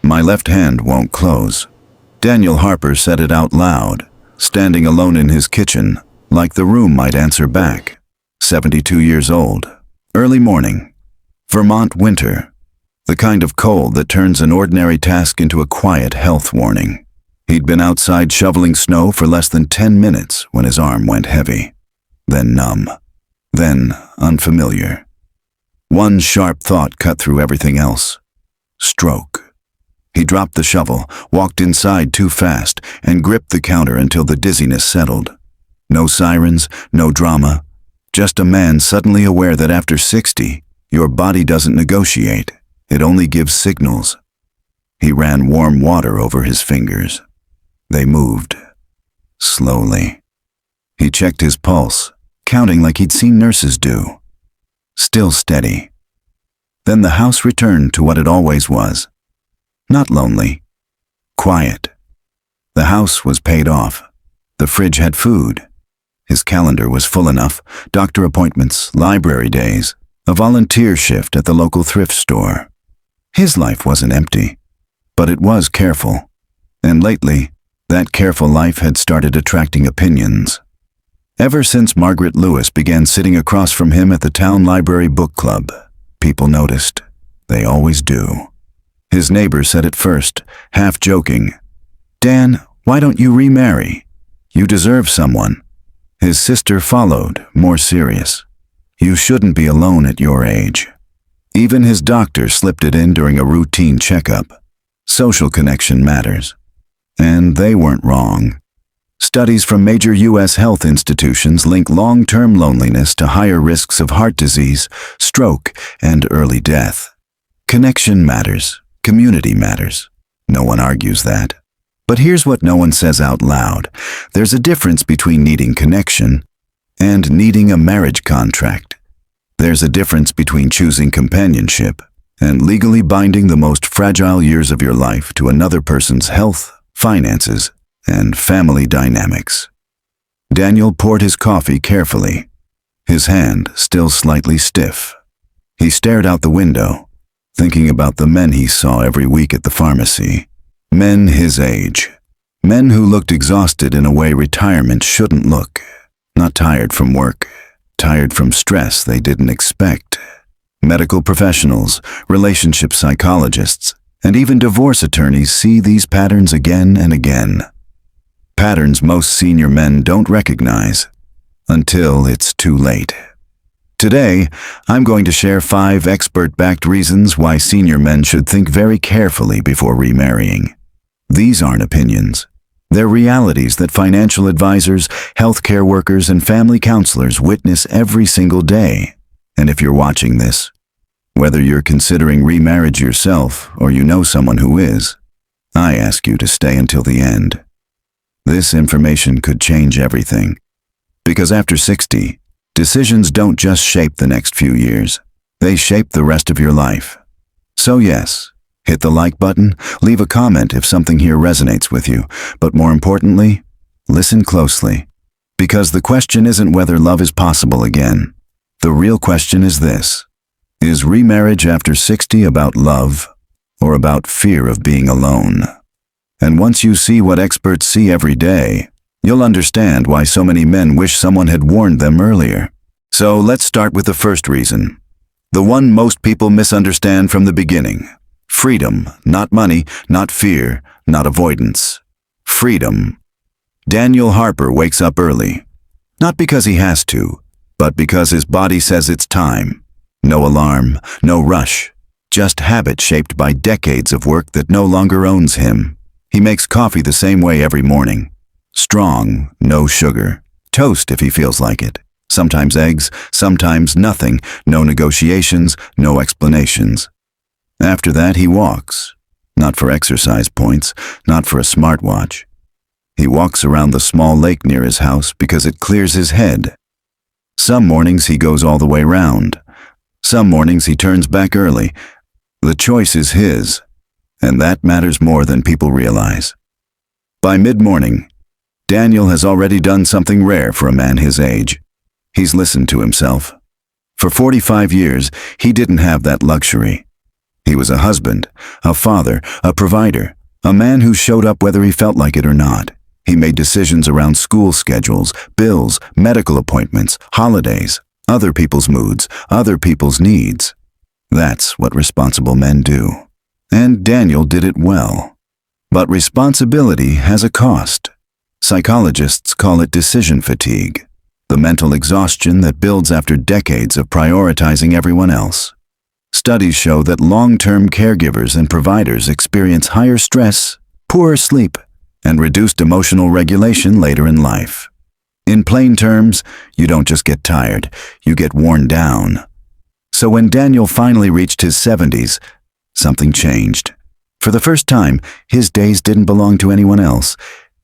My left hand won't close. Daniel Harper said it out loud, standing alone in his kitchen, like the room might answer back. 72 years old. Early morning. Vermont winter. The kind of cold that turns an ordinary task into a quiet health warning. He'd been outside shoveling snow for less than 10 minutes when his arm went heavy. Then numb. Then unfamiliar. One sharp thought cut through everything else. Stroke. He dropped the shovel, walked inside too fast, and gripped the counter until the dizziness settled. No sirens, no drama. Just a man suddenly aware that after 60, your body doesn't negotiate. It only gives signals. He ran warm water over his fingers. They moved. Slowly. He checked his pulse, counting like he'd seen nurses do. Still steady. Then the house returned to what it always was. Not lonely. Quiet. The house was paid off. The fridge had food. His calendar was full enough, doctor appointments, library days, a volunteer shift at the local thrift store. His life wasn't empty, but it was careful. And lately, that careful life had started attracting opinions. Ever since Margaret Lewis began sitting across from him at the town library book club, people noticed. They always do. His neighbor said at first, half joking, "Dan, why don't you remarry? You deserve someone." His sister followed, more serious. "You shouldn't be alone at your age." Even his doctor slipped it in during a routine checkup. Social connection matters. And they weren't wrong. Studies from major U.S. health institutions link long-term loneliness to higher risks of heart disease, stroke, and early death. Connection matters. Community matters. No one argues that. But here's what no one says out loud. There's a difference between needing connection and needing a marriage contract. There's a difference between choosing companionship and legally binding the most fragile years of your life to another person's health, finances, and family dynamics. Daniel poured his coffee carefully, his hand still slightly stiff. He stared out the window, thinking about the men he saw every week at the pharmacy. Men his age. Men who looked exhausted in a way retirement shouldn't look. Not tired from work, tired from stress they didn't expect. Medical professionals, relationship psychologists, and even divorce attorneys see these patterns again and again. Patterns most senior men don't recognize until it's too late. Today, I'm going to share 5 expert-backed reasons why senior men should think very carefully before remarrying. These aren't opinions. They're realities that financial advisors, healthcare workers, and family counselors witness every single day. And if you're watching this, whether you're considering remarriage yourself or you know someone who is, I ask you to stay until the end. This information could change everything. Because after 60, decisions don't just shape the next few years. They shape the rest of your life. So yes, hit the like button, leave a comment if something here resonates with you, but more importantly, listen closely. Because the question isn't whether love is possible again. The real question is this: is remarriage after 60 about love or about fear of being alone? And once you see what experts see every day, you'll understand why so many men wish someone had warned them earlier. So let's start with the first reason. The one most people misunderstand from the beginning. Freedom, not money, not fear, not avoidance. Freedom. Daniel Harper wakes up early. Not because he has to, but because his body says it's time. No alarm, no rush. Just habit shaped by decades of work that no longer owns him. He makes coffee the same way every morning. Strong, no sugar. Toast if he feels like it. Sometimes eggs, sometimes nothing. No negotiations, no explanations. After that, he walks. Not for exercise points, not for a smartwatch. He walks around the small lake near his house because it clears his head. Some mornings he goes all the way round. Some mornings he turns back early. The choice is his, and that matters more than people realize. By mid-morning, Daniel has already done something rare for a man his age. He's listened to himself. For 45 years, he didn't have that luxury. He was a husband, a father, a provider, a man who showed up whether he felt like it or not. He made decisions around school schedules, bills, medical appointments, holidays, other people's moods, other people's needs. That's what responsible men do. And Daniel did it well. But responsibility has a cost. Psychologists call it decision fatigue, the mental exhaustion that builds after decades of prioritizing everyone else. Studies show that long-term caregivers and providers experience higher stress, poorer sleep, and reduced emotional regulation later in life. In plain terms, you don't just get tired, you get worn down. So when Daniel finally reached his 70s, something changed. For the first time, his days didn't belong to anyone else.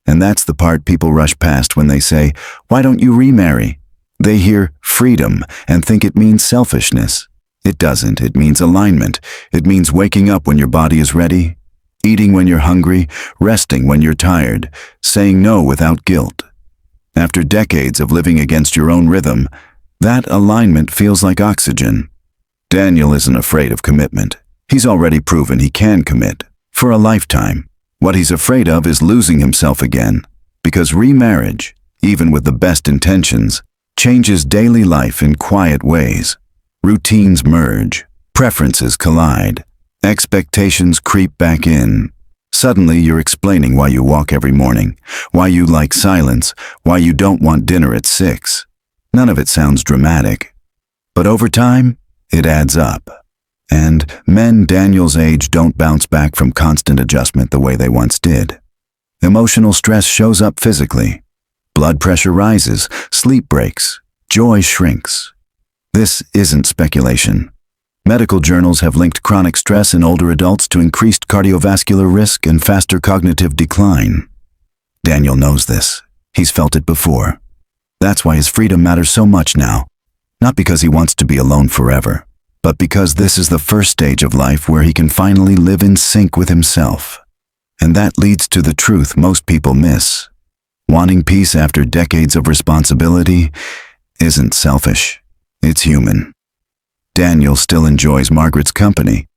And that's the part people rush past when they say, "Why don't you remarry?" They hear freedom and think it means selfishness. It doesn't. It means alignment. It means waking up when your body is ready, eating when you're hungry, resting when you're tired, saying no without guilt. After decades of living against your own rhythm, that alignment feels like oxygen. Daniel isn't afraid of commitment. He's already proven he can commit, for a lifetime. What he's afraid of is losing himself again, because remarriage, even with the best intentions, changes daily life in quiet ways. Routines merge, preferences collide, expectations creep back in. Suddenly you're explaining why you walk every morning, why you like silence, why you don't want dinner at 6. None of it sounds dramatic. But over time, it adds up. And men Daniel's age don't bounce back from constant adjustment the way they once did. Emotional stress shows up physically. Blood pressure rises, sleep breaks, joy shrinks. This isn't speculation. Medical journals have linked chronic stress in older adults to increased cardiovascular risk and faster cognitive decline. Daniel knows this. He's felt it before. That's why his freedom matters so much now. Not because he wants to be alone forever, but because this is the first stage of life where he can finally live in sync with himself. And that leads to the truth most people miss. Wanting peace after decades of responsibility isn't selfish. It's human. Daniel still enjoys Margaret's company.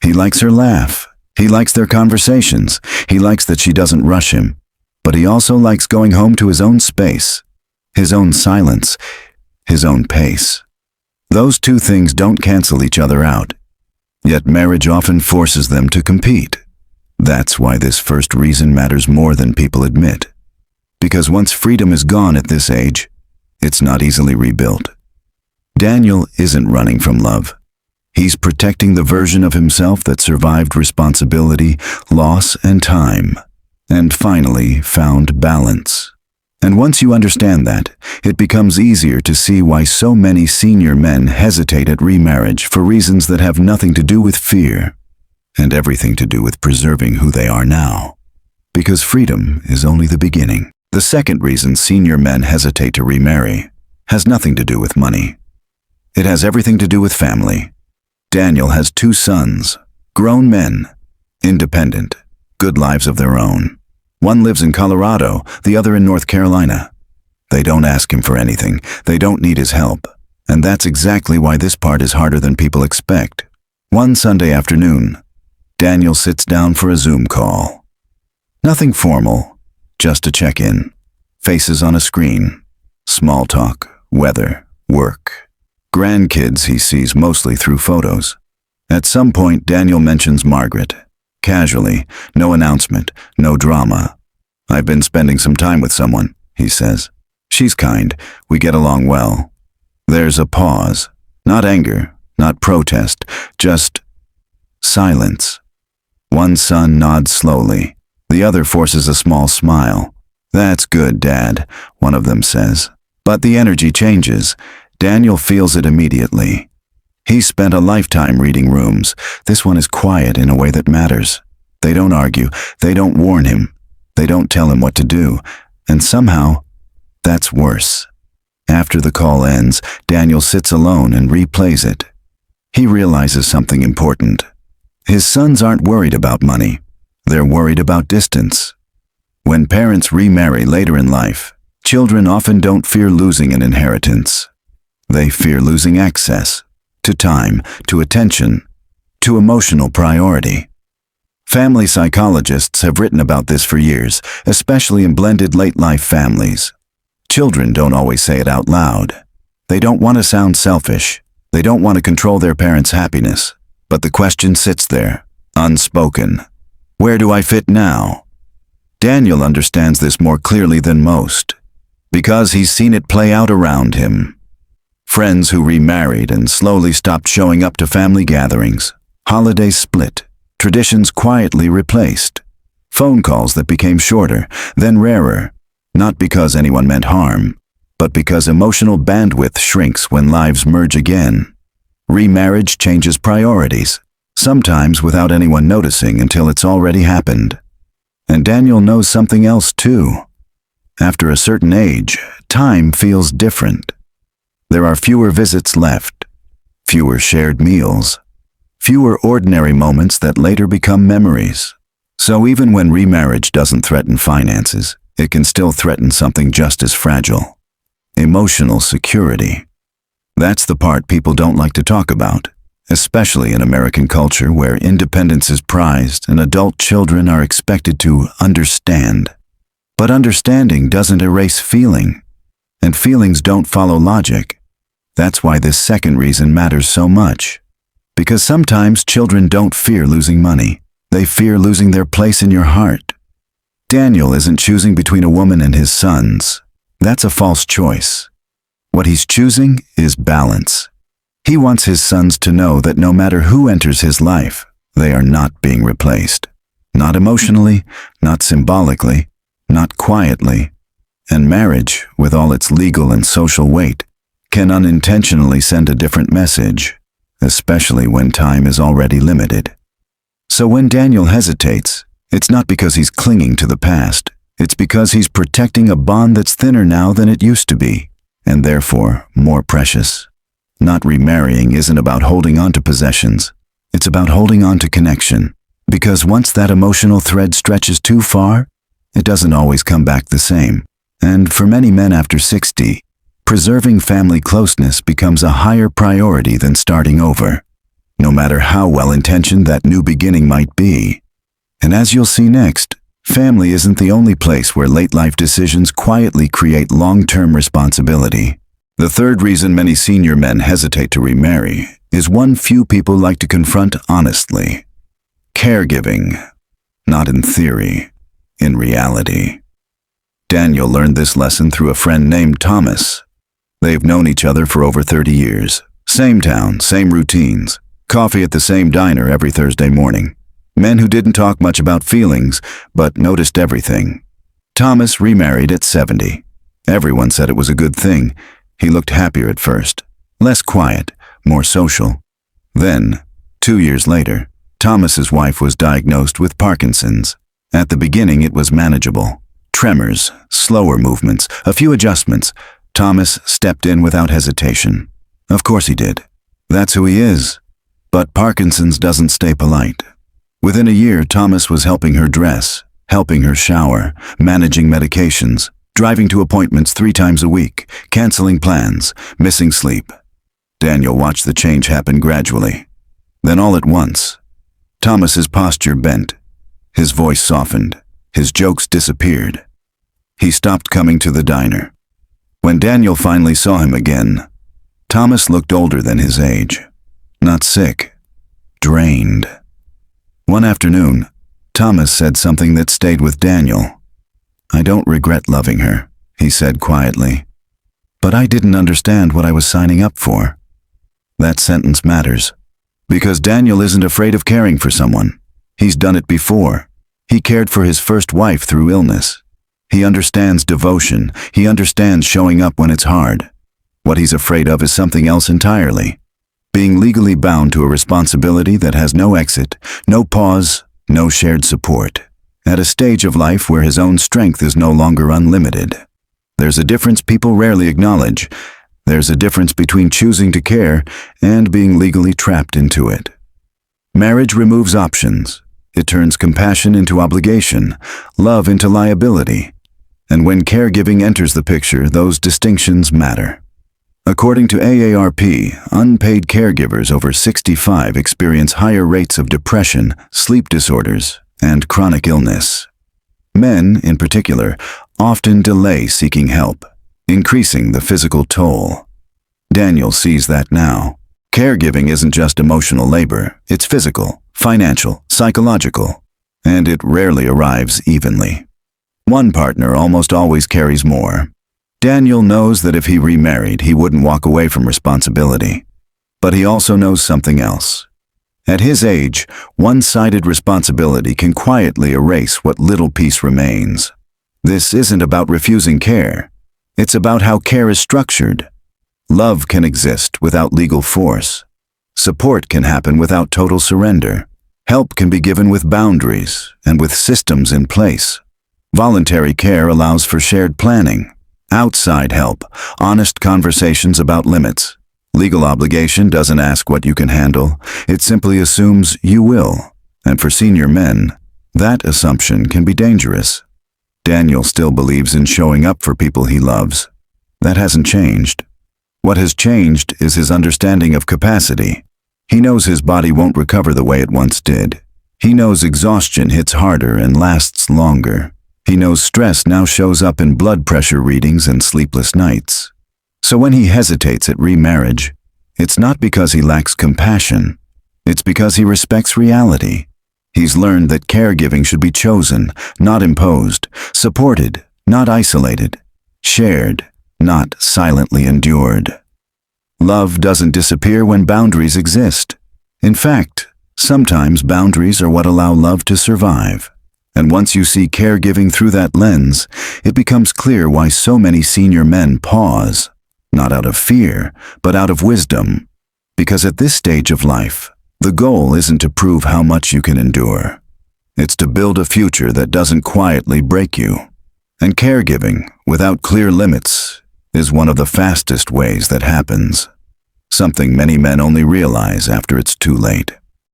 He likes her laugh. He likes their conversations. He likes that she doesn't rush him. But he also likes going home to his own space, his own silence, his own pace. Those two things don't cancel each other out. Yet marriage often forces them to compete. That's why this first reason matters more than people admit. Because once freedom is gone at this age, it's not easily rebuilt. Daniel isn't running from love. He's protecting the version of himself that survived responsibility, loss, and time, and finally found balance. And once you understand that, it becomes easier to see why so many senior men hesitate at remarriage for reasons that have nothing to do with fear, and everything to do with preserving who they are now. Because freedom is only the beginning. The second reason senior men hesitate to remarry has nothing to do with money. It has everything to do with family. Daniel has 2 sons, grown men, independent, good lives of their own. One lives in Colorado, the other in North Carolina. They don't ask him for anything. They don't need his help. And that's exactly why this part is harder than people expect. One Sunday afternoon, Daniel sits down for a Zoom call. Nothing formal, just a check-in. Faces on a screen. Small talk, weather, work. Grandkids he sees mostly through photos. At some point, Daniel mentions Margaret. Casually, no announcement, no drama. "I've been spending some time with someone," he says. "She's kind. We get along well." There's a pause. Not anger, not protest, just silence. One son nods slowly. The other forces a small smile. "That's good, Dad," one of them says. But the energy changes. Daniel feels it immediately. He's spent a lifetime reading rooms. This one is quiet in a way that matters. They don't argue. They don't warn him. They don't tell him what to do. And somehow, that's worse. After the call ends, Daniel sits alone and replays it. He realizes something important. His sons aren't worried about money. They're worried about distance. When parents remarry later in life, children often don't fear losing an inheritance. They fear losing access to time, to attention, to emotional priority. Family psychologists have written about this for years, especially in blended late-life families. Children don't always say it out loud. They don't want to sound selfish. They don't want to control their parents' happiness. But the question sits there, unspoken. Where do I fit now? Daniel understands this more clearly than most, because he's seen it play out around him. Friends who remarried and slowly stopped showing up to family gatherings, holidays split, traditions quietly replaced, phone calls that became shorter, then rarer, not because anyone meant harm, but because emotional bandwidth shrinks when lives merge again. Remarriage changes priorities, sometimes without anyone noticing until it's already happened. And Daniel knows something else too. After a certain age, time feels different. There are fewer visits left, fewer shared meals, fewer ordinary moments that later become memories. So even when remarriage doesn't threaten finances, it can still threaten something just as fragile: emotional security. That's the part people don't like to talk about, especially in American culture where independence is prized and adult children are expected to understand. But understanding doesn't erase feeling, and feelings don't follow logic. That's why this second reason matters so much. Because sometimes children don't fear losing money. They fear losing their place in your heart. Daniel isn't choosing between a woman and his sons. That's a false choice. What he's choosing is balance. He wants his sons to know that no matter who enters his life, they are not being replaced. Not emotionally, not symbolically, not quietly. And marriage, with all its legal and social weight, can unintentionally send a different message, especially when time is already limited. So when Daniel hesitates, it's not because he's clinging to the past. It's because he's protecting a bond that's thinner now than it used to be, and therefore more precious. Not remarrying isn't about holding on to possessions. It's about holding on to connection. Because once that emotional thread stretches too far, it doesn't always come back the same. And for many men after 60, preserving family closeness becomes a higher priority than starting over, no matter how well-intentioned that new beginning might be. And as you'll see next, family isn't the only place where late-life decisions quietly create long-term responsibility. The third reason many senior men hesitate to remarry is one few people like to confront honestly: caregiving. Not in theory, in reality. Daniel learned this lesson through a friend named Thomas. They've known each other for over 30 years. Same town, same routines. Coffee at the same diner every Thursday morning. Men who didn't talk much about feelings, but noticed everything. Thomas remarried at 70. Everyone said it was a good thing. He looked happier at first. Less quiet, more social. Then, 2 years later, Thomas's wife was diagnosed with Parkinson's. At the beginning it was manageable. Tremors, slower movements, a few adjustments. Thomas stepped in without hesitation. Of course he did. That's who he is. But Parkinson's doesn't stay polite. Within a year, Thomas was helping her dress, helping her shower, managing medications, driving to appointments 3 times a week, canceling plans, missing sleep. Daniel watched the change happen gradually. Then all at once, Thomas's posture bent. His voice softened. His jokes disappeared. He stopped coming to the diner. When Daniel finally saw him again, Thomas looked older than his age. Not sick, drained. One afternoon, Thomas said something that stayed with Daniel. "I don't regret loving her," he said quietly. "But I didn't understand what I was signing up for." That sentence matters, because Daniel isn't afraid of caring for someone. He's done it before. He cared for his first wife through illness. He understands devotion. He understands showing up when it's hard. What he's afraid of is something else entirely. Being legally bound to a responsibility that has no exit, no pause, no shared support. At a stage of life where his own strength is no longer unlimited. There's a difference people rarely acknowledge. There's a difference between choosing to care and being legally trapped into it. Marriage removes options. It turns compassion into obligation, love into liability. And when caregiving enters the picture, those distinctions matter. According to AARP, unpaid caregivers over 65 experience higher rates of depression, sleep disorders, and chronic illness. Men, in particular, often delay seeking help, increasing the physical toll. Daniel sees that now. Caregiving isn't just emotional labor, it's physical, financial, psychological, and it rarely arrives evenly. One partner almost always carries more. Daniel knows that if he remarried, he wouldn't walk away from responsibility. But he also knows something else. At his age, one-sided responsibility can quietly erase what little peace remains. This isn't about refusing care. It's about how care is structured. Love can exist without legal force. Support can happen without total surrender. Help can be given with boundaries and with systems in place. Voluntary care allows for shared planning. Outside help, honest conversations about limits. Legal obligation doesn't ask what you can handle, it simply assumes you will. And for senior men, that assumption can be dangerous. Daniel still believes in showing up for people he loves. That hasn't changed. What has changed is his understanding of capacity. He knows his body won't recover the way it once did. He knows exhaustion hits harder and lasts longer. He knows stress now shows up in blood pressure readings and sleepless nights. So when he hesitates at remarriage, it's not because he lacks compassion. It's because he respects reality. He's learned that caregiving should be chosen, not imposed, supported, not isolated, shared, not silently endured. Love doesn't disappear when boundaries exist. In fact, sometimes boundaries are what allow love to survive. And once you see caregiving through that lens, it becomes clear why so many senior men pause, not out of fear, but out of wisdom. Because at this stage of life, the goal isn't to prove how much you can endure. It's to build a future that doesn't quietly break you. And caregiving, without clear limits, is one of the fastest ways that happens. Something many men only realize after it's too late.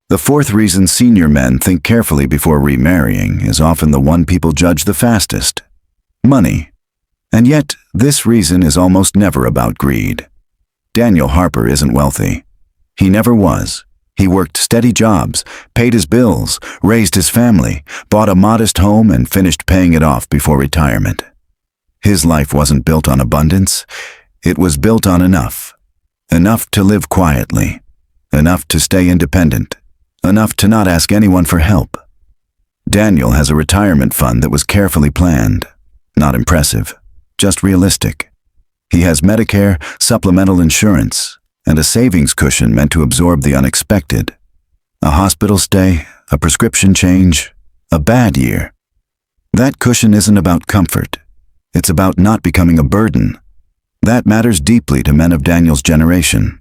The fourth reason senior men think carefully before remarrying is often the one people judge the fastest: money. And yet, this reason is almost never about greed. Daniel Harper isn't wealthy. He never was. He worked steady jobs, paid his bills, raised his family, bought a modest home, and finished paying it off before retirement. His life wasn't built on abundance. It was built on enough. Enough to live quietly. Enough to stay independent. Enough to not ask anyone for help. Daniel has a retirement fund that was carefully planned. Not impressive, just realistic. He has Medicare, supplemental insurance, and a savings cushion meant to absorb the unexpected. A hospital stay, a prescription change, a bad year. That cushion isn't about comfort. It's about not becoming a burden. That matters deeply to men of Daniel's generation.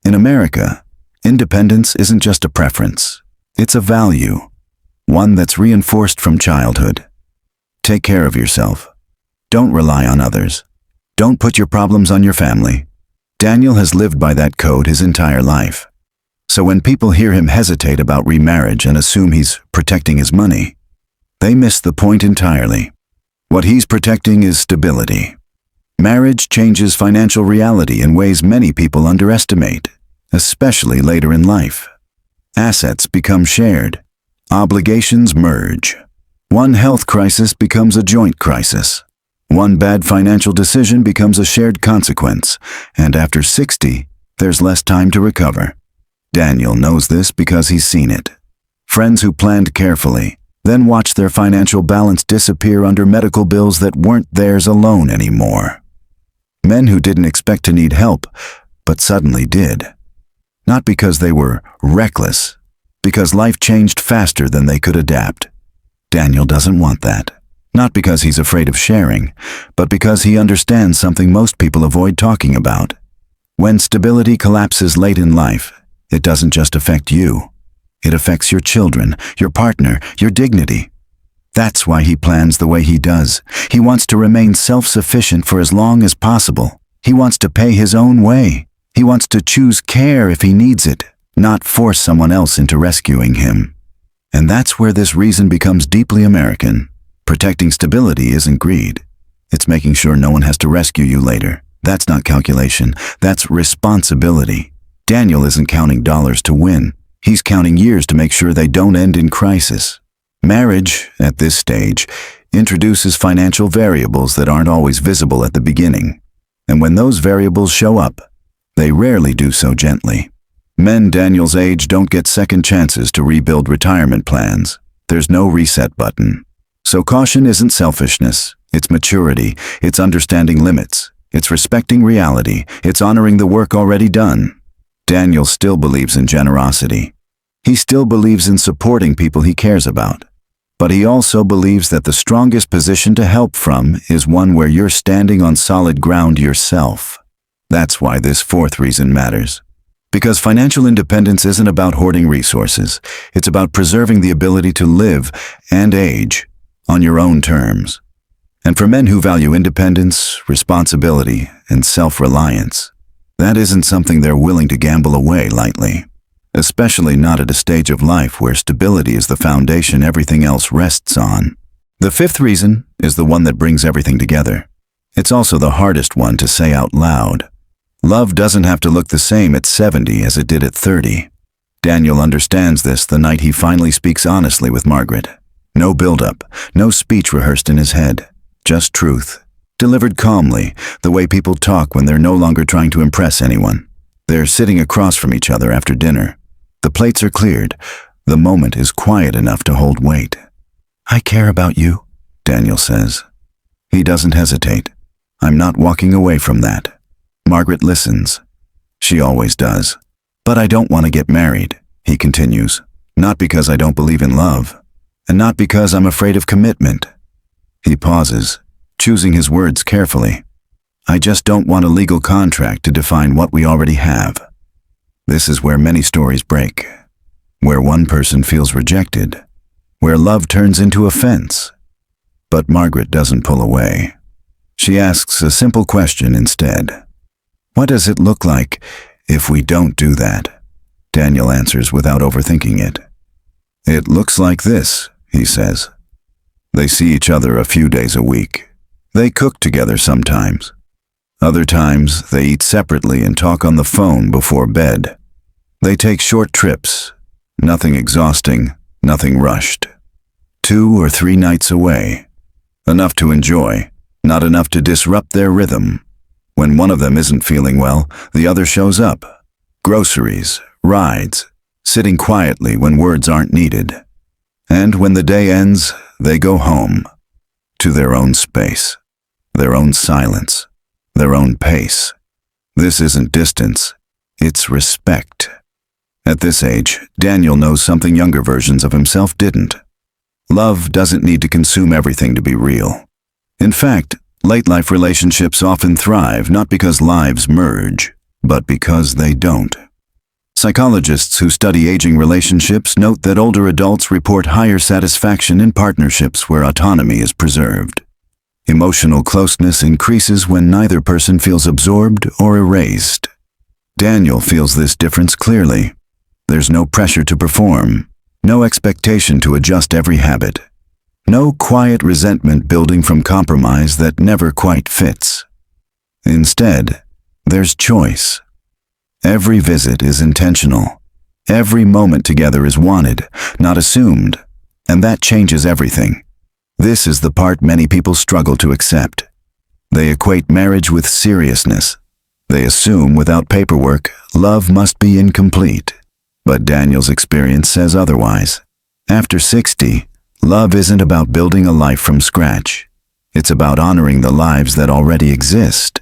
In America, independence isn't just a preference. It's a value, one that's reinforced from childhood. Take care of yourself. Don't rely on others. Don't put your problems on your family. Daniel has lived by that code his entire life. So when people hear him hesitate about remarriage and assume he's protecting his money, they miss the point entirely. What he's protecting is stability. Marriage changes financial reality in ways many people underestimate, especially later in life. Assets become shared. Obligations merge. One health crisis becomes a joint crisis. One bad financial decision becomes a shared consequence, and after 60, there's less time to recover. Daniel knows this because he's seen it. Friends who planned carefully, then watched their financial balance disappear under medical bills that weren't theirs alone anymore. Men who didn't expect to need help, but suddenly did. Not because they were reckless, because life changed faster than they could adapt. Daniel doesn't want that. Not because he's afraid of sharing, but because he understands something most people avoid talking about. When stability collapses late in life, it doesn't just affect you. It affects your children, your partner, your dignity. That's why he plans the way he does. He wants to remain self-sufficient for as long as possible. He wants to pay his own way. He wants to choose care if he needs it, not force someone else into rescuing him. And that's where this reason becomes deeply American. Protecting stability isn't greed. It's making sure no one has to rescue you later. That's not calculation, that's responsibility. Daniel isn't counting dollars to win. He's counting years to make sure they don't end in crisis. Marriage, at this stage, introduces financial variables that aren't always visible at the beginning. And when those variables show up, they rarely do so gently. Men Daniel's age don't get second chances to rebuild retirement plans. There's no reset button. So caution isn't selfishness, it's maturity, it's understanding limits, it's respecting reality, it's honoring the work already done. Daniel still believes in generosity. He still believes in supporting people he cares about. But he also believes that the strongest position to help from is one where you're standing on solid ground yourself. That's why this fourth reason matters. Because financial independence isn't about hoarding resources. It's about preserving the ability to live and age on your own terms. And for men who value independence, responsibility, and self-reliance, that isn't something they're willing to gamble away lightly. Especially not at a stage of life where stability is the foundation everything else rests on. The fifth reason is the one that brings everything together. It's also the hardest one to say out loud. Love doesn't have to look the same at 70 as it did at 30. Daniel understands this the night he finally speaks honestly with Margaret. No build-up, no speech rehearsed in his head, just truth. Delivered calmly, the way people talk when they're no longer trying to impress anyone. They're sitting across from each other after dinner. The plates are cleared. The moment is quiet enough to hold weight. "I care about you," Daniel says. He doesn't hesitate. "I'm not walking away from that." Margaret listens. She always does. "But I don't want to get married," he continues. "Not because I don't believe in love, and not because I'm afraid of commitment." He pauses, choosing his words carefully. "I just don't want a legal contract to define what we already have." This is where many stories break, where one person feels rejected, where love turns into offense. But Margaret doesn't pull away. She asks a simple question instead. "What does it look like if we don't do that?" Daniel answers without overthinking it. "It looks like this," he says. They see each other a few days a week. They cook together sometimes. Other times, they eat separately and talk on the phone before bed. They take short trips, nothing exhausting, nothing rushed. 2 or 3 nights away. Enough to enjoy, not enough to disrupt their rhythm. When one of them isn't feeling well, the other shows up. Groceries, rides, sitting quietly when words aren't needed. And when the day ends, they go home. To their own space, their own silence, their own pace. This isn't distance, it's respect. At this age, Daniel knows something younger versions of himself didn't. Love doesn't need to consume everything to be real. In fact, late-life relationships often thrive not because lives merge, but because they don't. Psychologists who study aging relationships note that older adults report higher satisfaction in partnerships where autonomy is preserved. Emotional closeness increases when neither person feels absorbed or erased. Daniel feels this difference clearly. There's no pressure to perform, no expectation to adjust every habit, no quiet resentment building from compromise that never quite fits. Instead, there's choice. Every visit is intentional. Every moment together is wanted, not assumed, and that changes everything. This is the part many people struggle to accept. They equate marriage with seriousness. They assume without paperwork, love must be incomplete. But Daniel's experience says otherwise. After 60, love isn't about building a life from scratch. It's about honoring the lives that already exist.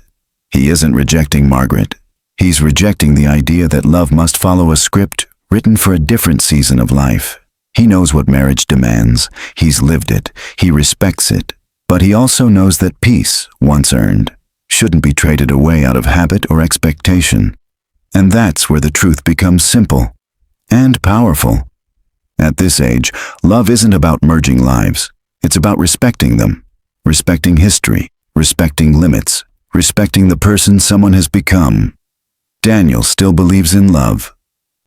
He isn't rejecting Margaret. He's rejecting the idea that love must follow a script written for a different season of life. He knows what marriage demands. He's lived it. He respects it. But he also knows that peace, once earned, shouldn't be traded away out of habit or expectation. And that's where the truth becomes simple and powerful. At this age, love isn't about merging lives. It's about respecting them, respecting history, respecting limits, respecting the person someone has become. Daniel still believes in love,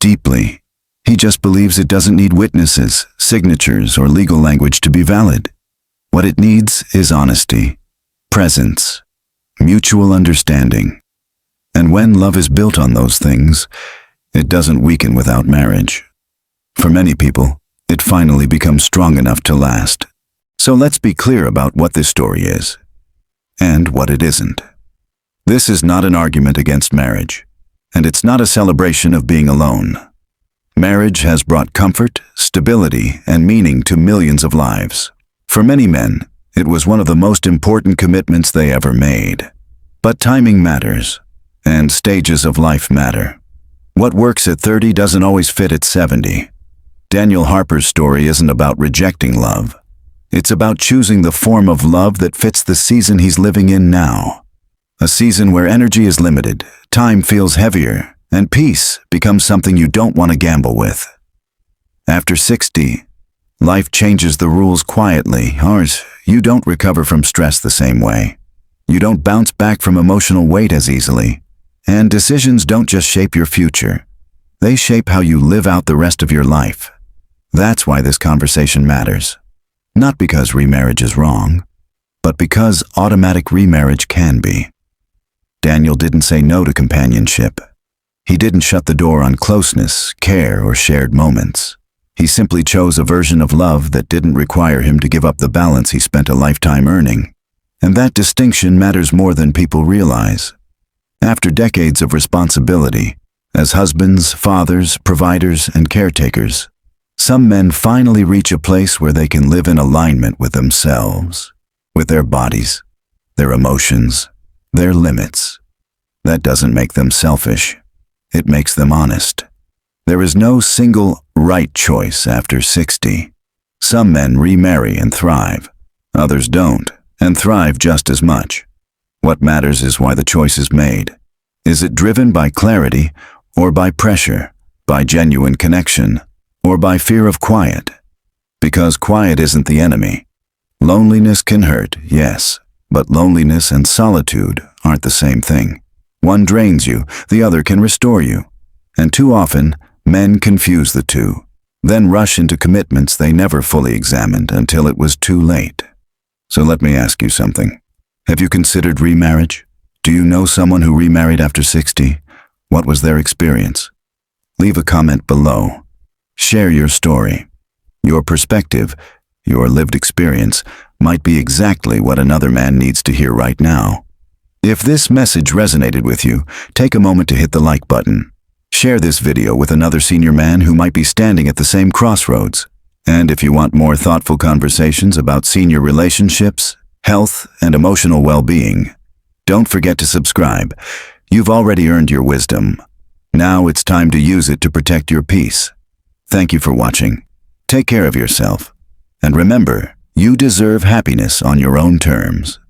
deeply. He just believes it doesn't need witnesses, signatures, or legal language to be valid. What it needs is honesty, presence, mutual understanding. And when love is built on those things, it doesn't weaken without marriage. For many people, it finally becomes strong enough to last. So let's be clear about what this story is, and what it isn't. This is not an argument against marriage, and it's not a celebration of being alone. Marriage has brought comfort, stability, and meaning to millions of lives. For many men, it was one of the most important commitments they ever made. But timing matters, and stages of life matter. What works at 30 doesn't always fit at 70. Daniel Harper's story isn't about rejecting love. It's about choosing the form of love that fits the season he's living in now. A season where energy is limited, time feels heavier, and peace becomes something you don't want to gamble with. After 60, life changes the rules quietly. You don't recover from stress the same way. You don't bounce back from emotional weight as easily. And decisions don't just shape your future. They shape how you live out the rest of your life. That's why this conversation matters. Not because remarriage is wrong, but because automatic remarriage can be. Daniel didn't say no to companionship. He didn't shut the door on closeness, care, or shared moments. He simply chose a version of love that didn't require him to give up the balance he spent a lifetime earning. And that distinction matters more than people realize. After decades of responsibility, as husbands, fathers, providers, and caretakers, some men finally reach a place where they can live in alignment with themselves, with their bodies, their emotions, their limits. That doesn't make them selfish. It makes them honest. There is no single right choice after 60. Some men remarry and thrive. Others don't, and thrive just as much. What matters is why the choice is made. Is it driven by clarity, or by pressure, by genuine connection, or by fear of quiet? Because quiet isn't the enemy. Loneliness can hurt, yes, but loneliness and solitude aren't the same thing. One drains you, the other can restore you. And too often, men confuse the two, then rush into commitments they never fully examined until it was too late. So let me ask you something. Have you considered remarriage? Do you know someone who remarried after 60? What was their experience? Leave a comment below. Share your story. Your perspective, your lived experience, might be exactly what another man needs to hear right now. If this message resonated with you, take a moment to hit the like button. Share this video with another senior man who might be standing at the same crossroads. And if you want more thoughtful conversations about senior relationships, health, and emotional well-being, don't forget to subscribe. You've already earned your wisdom. Now it's time to use it to protect your peace. Thank you for watching. Take care of yourself. And remember, you deserve happiness on your own terms.